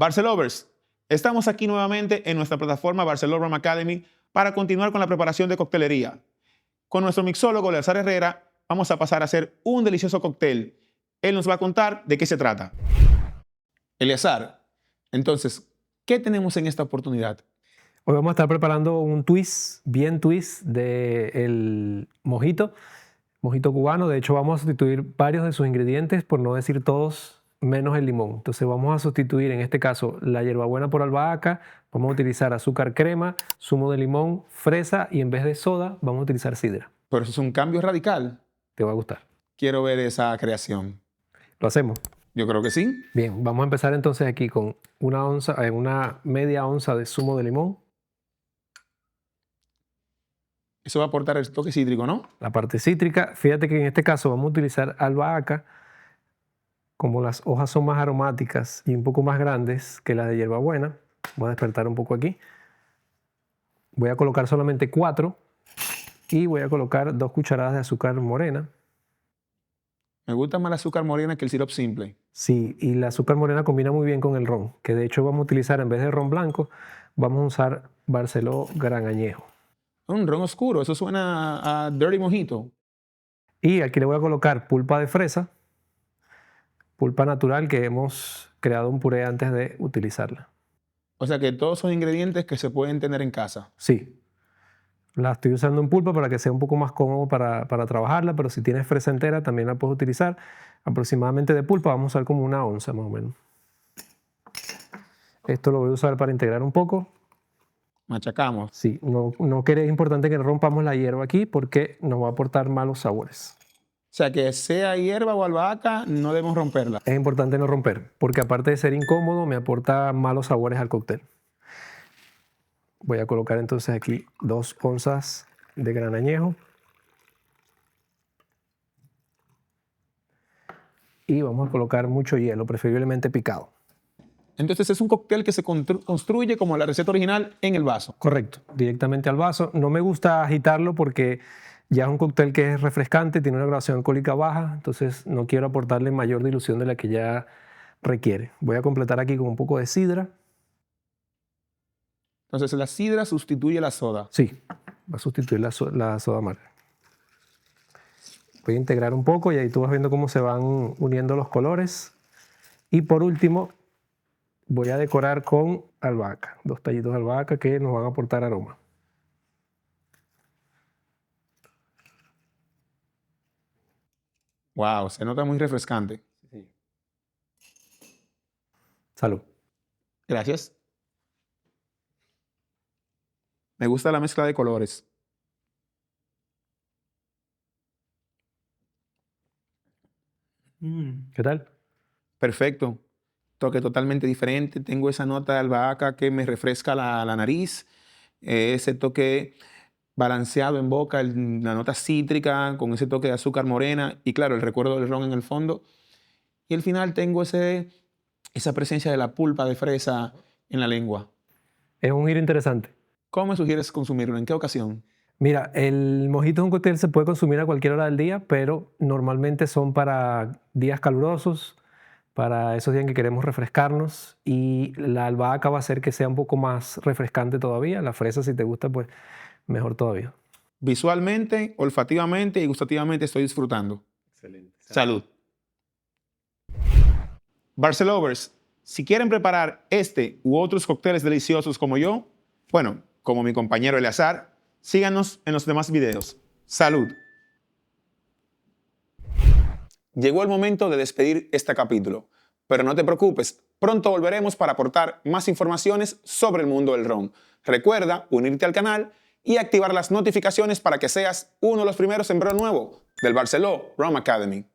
Barcelovers, estamos aquí nuevamente en nuestra plataforma Barceló Rum Academy para continuar con la preparación de coctelería. Con nuestro mixólogo Eleazar Herrera vamos a pasar a hacer un delicioso cóctel. Él nos va a contar de qué se trata. Eleazar, entonces, ¿qué tenemos en esta oportunidad? Hoy vamos a estar preparando un twist, bien twist del mojito cubano. De hecho, vamos a sustituir varios de sus ingredientes, por no decir todos, menos el limón. Entonces vamos a sustituir, en este caso, la hierbabuena por albahaca. Vamos a utilizar azúcar crema, zumo de limón, fresa y en vez de soda vamos a utilizar sidra. Pero eso es un cambio radical. Te va a gustar. Quiero ver esa creación. ¿Lo hacemos? Yo creo que sí. Bien, vamos a empezar entonces aquí con una media onza de zumo de limón. Eso va a aportar el toque cítrico, ¿no? La parte cítrica, fíjate que en este caso vamos a utilizar albahaca. Como las hojas son más aromáticas y un poco más grandes que las de hierbabuena, voy a despertar un poco aquí. Voy a colocar solamente 4 y voy a colocar 2 cucharadas de azúcar morena. Me gusta más el azúcar morena que el sirope simple. Sí, y la azúcar morena combina muy bien con el ron, que de hecho vamos a utilizar en vez de ron blanco, vamos a usar Barceló Gran Añejo. Un ron oscuro, eso suena a Dirty Mojito. Y aquí le voy a colocar pulpa de fresa, pulpa natural que hemos creado un puré antes de utilizarla. O sea que todos son ingredientes que se pueden tener en casa. Sí. La estoy usando en pulpa para que sea un poco más cómodo para trabajarla, pero si tienes fresa entera también la puedes utilizar. Aproximadamente de pulpa vamos a usar como 1 onza más o menos. Esto lo voy a usar para integrar un poco. Machacamos. Sí, es importante que rompamos la hierba aquí porque nos va a aportar malos sabores. O sea que sea hierba o albahaca, no debemos romperla. Es importante no romper, porque aparte de ser incómodo, me aporta malos sabores al cóctel. Voy a colocar entonces aquí 2 onzas de gran añejo. Y vamos a colocar mucho hielo, preferiblemente picado. Entonces es un cóctel que se construye como la receta original en el vaso. Correcto, directamente al vaso. No me gusta agitarlo porque ya es un cóctel que es refrescante, tiene una graduación alcohólica baja, entonces no quiero aportarle mayor dilución de la que ya requiere. Voy a completar aquí con un poco de sidra. Entonces la sidra sustituye la soda. Sí, va a sustituir la soda amarga. Voy a integrar un poco y ahí tú vas viendo cómo se van uniendo los colores. Y por último, voy a decorar con albahaca, 2 tallitos de albahaca que nos van a aportar aroma. Wow, se nota muy refrescante. Sí. Salud. Gracias. Me gusta la mezcla de colores. ¿Qué tal? Perfecto. Toque totalmente diferente. Tengo esa nota de albahaca que me refresca la nariz. Ese toque balanceado en boca, la nota cítrica con ese toque de azúcar morena y claro, el recuerdo del ron en el fondo. Y al final tengo esa presencia de la pulpa de fresa en la lengua. Es un giro interesante. ¿Cómo me sugieres consumirlo? ¿En qué ocasión? Mira, el mojito es un cóctel que se puede consumir a cualquier hora del día, pero normalmente son para días calurosos, para esos días en que queremos refrescarnos, y la albahaca va a hacer que sea un poco más refrescante todavía. La fresa, si te gusta, pues mejor todavía. Visualmente, olfativamente y gustativamente estoy disfrutando. Excelente. Salud. Barcelovers, si quieren preparar este u otros cócteles deliciosos como yo, bueno, como mi compañero Eleazar, síganos en los demás videos. ¡Salud! Llegó el momento de despedir este capítulo, pero no te preocupes, pronto volveremos para aportar más informaciones sobre el mundo del ron. Recuerda unirte al canal y activar las notificaciones para que seas uno de los primeros en ver lo nuevo del Barceló Rum Academy.